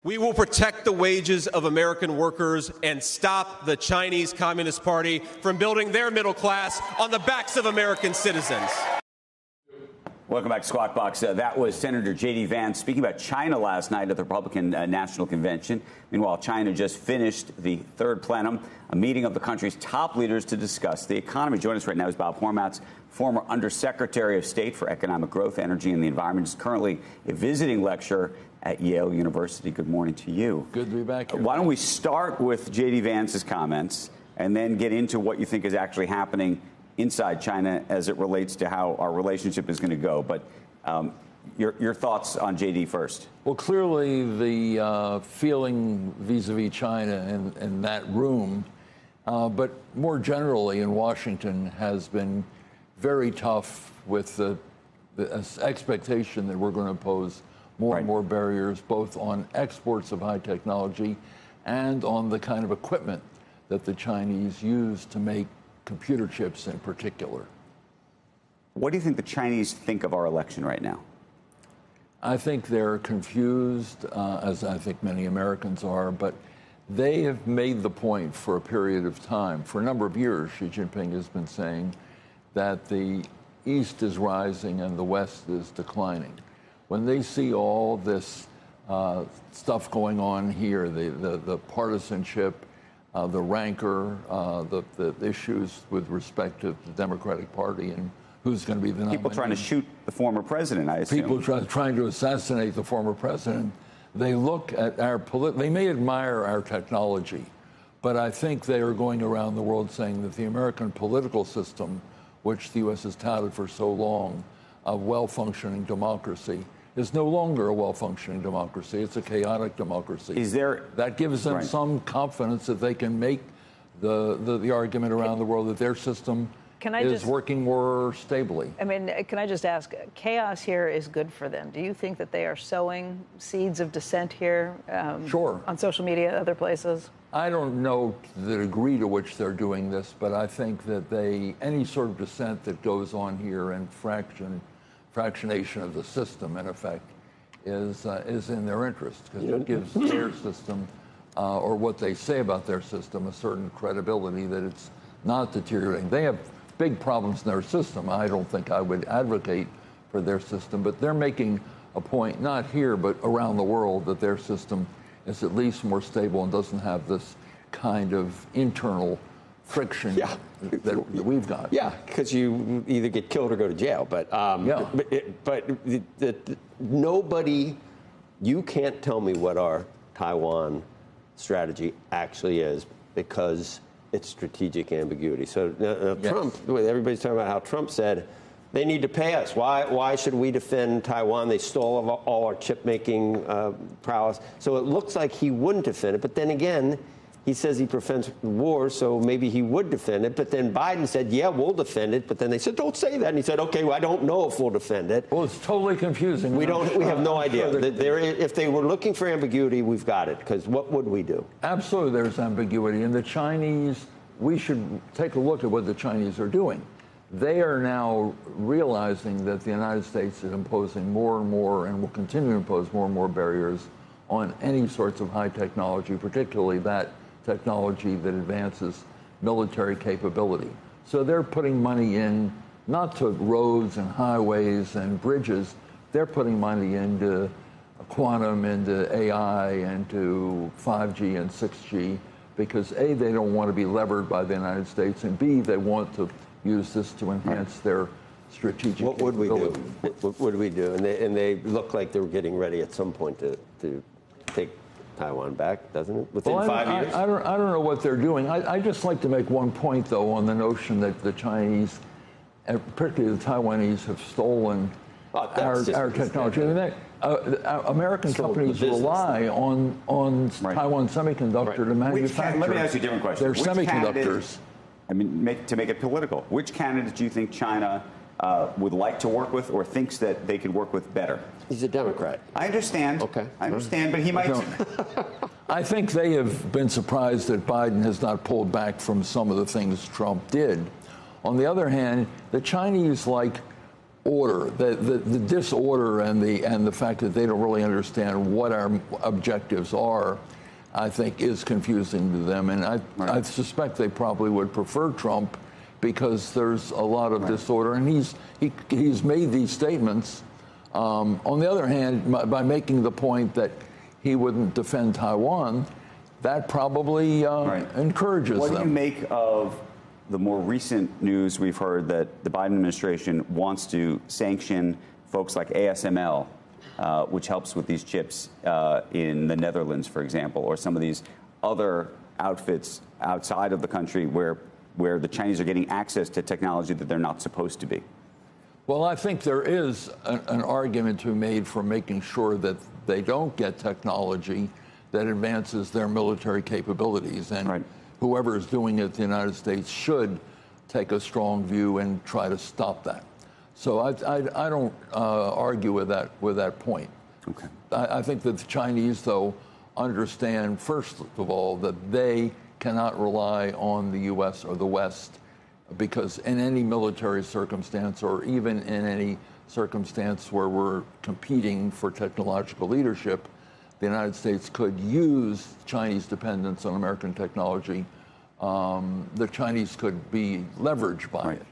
We will protect the wages of American workers and stop the Chinese Communist Party from building their middle class on the backs of American citizens. Welcome back to Squawk Box. That was Senator J.D. Vance speaking about China last night at the Republican National Convention. Meanwhile, China just finished the third plenum, a meeting of the country's top leaders to discuss the economy. Joining us right now is Bob Hormats, former Undersecretary of State for Economic Growth, Energy, and the Environment. He's currently a visiting lecturer at Yale University. Good morning to you. Good to be back here. Why don't we start with J.D. Vance's comments and then get into what you think is actually happening inside China as it relates to how our relationship is going to go. But your thoughts on J.D. first. Well, clearly the feeling vis-a-vis China in that room, but more generally in Washington, has been very tough with the expectation that we're going to impose more and more barriers, both on exports of high technology and on the kind of equipment that the Chinese use to make computer chips in particular. What do you think the Chinese think of our election right now? I think they're confused, as I think many Americans are, but they have made the point for a period of time. For a number of years, Xi Jinping has been saying that the East is rising and the West is declining. When they see all this stuff going on here, the partisanship, the rancor, the issues with respect to the Democratic Party and who's going to be the nominee. People trying to shoot the former president, I assume. People trying to assassinate the former president. They look at our they may admire our technology, but I think they are going around the world saying that the American political system, which the U.S. has touted for so long, a well-functioning democracy, is no longer a well-functioning democracy. It's a chaotic democracy. That gives them some confidence that they can make the argument around the world that their system is working more stably. I mean, can I just ask, chaos here is good for them. Do you think that they are sowing seeds of dissent here sure. on social media, other places? I don't know the degree to which they're doing this, but I think that any sort of dissent that goes on here and fractionation of the system, in effect, is in their interest, because it gives their system, or what they say about their system, a certain credibility that it's not deteriorating. They have big problems in their system. I don't think I would advocate for their system, but they're making a point, not here, but around the world, that their system is at least more stable and doesn't have this kind of internal friction that we've got. Yeah, because you either get killed or go to jail. But nobody, you can't tell me what our Taiwan strategy actually is, because it's strategic ambiguity. So Trump, everybody's talking about how Trump said they need to pay us. Why should we defend Taiwan? They stole all our chip making prowess. So it looks like he wouldn't defend it. But then again, he says he prevents war, so maybe he would defend it. But then Biden said, yeah, we'll defend it. But then they said, don't say that. And he said, okay, well, I don't know if we'll defend it. Well, it's totally confusing. We have no idea. If they were looking for ambiguity, we've got it. Because what would we do? Absolutely, there's ambiguity. And the Chinese, we should take a look at what the Chinese are doing. They are now realizing that the United States is imposing more and more, and will continue to impose more and more barriers on any sorts of high technology, particularly that technology that advances military capability. So they're putting money in, not to roads and highways and bridges, they're putting money into quantum, into AI, into 5G and 6G, because A, they don't want to be levered by the United States, and B, they want to use this to enhance their strategic What would we do? What would we do? And they look like they were getting ready at some point to take Taiwan back, doesn't it? Within 5 years? I don't know what they're doing. I just like to make one point, though, on the notion that the Chinese, and particularly the Taiwanese, have stolen our technology. I mean, American companies rely on Taiwan Semiconductor to manufacture. Let me ask you a different question. Their semiconductors. I mean, to make it political, which candidates do you think China would like to work with, or thinks that they could work with better? He's a Democrat. I understand. Okay. I understand, but he might. I think they have been surprised that Biden has not pulled back from some of the things Trump did. On the other hand, the Chinese like order, the disorder, and the fact that they don't really understand what our objectives are, I think is confusing to them. And I suspect they probably would prefer Trump because there's a lot of disorder, and he's made these statements. On the other hand, by making the point that he wouldn't defend Taiwan, that probably encourages them. What do you make of the more recent news we've heard that the Biden administration wants to sanction folks like ASML, which helps with these chips in the Netherlands, for example, or some of these other outfits outside of the country where the Chinese are getting access to technology that they're not supposed to be? Well, I think there is an argument to be made for making sure that they don't get technology that advances their military capabilities. And whoever is doing it in the United States should take a strong view and try to stop that. So I don't argue with that point. Okay. I think that the Chinese, though, understand, first of all, that they cannot rely on the U.S. or the West, because in any military circumstance, or even in any circumstance where we're competing for technological leadership, the United States could use Chinese dependence on American technology. The Chinese could be leveraged by it.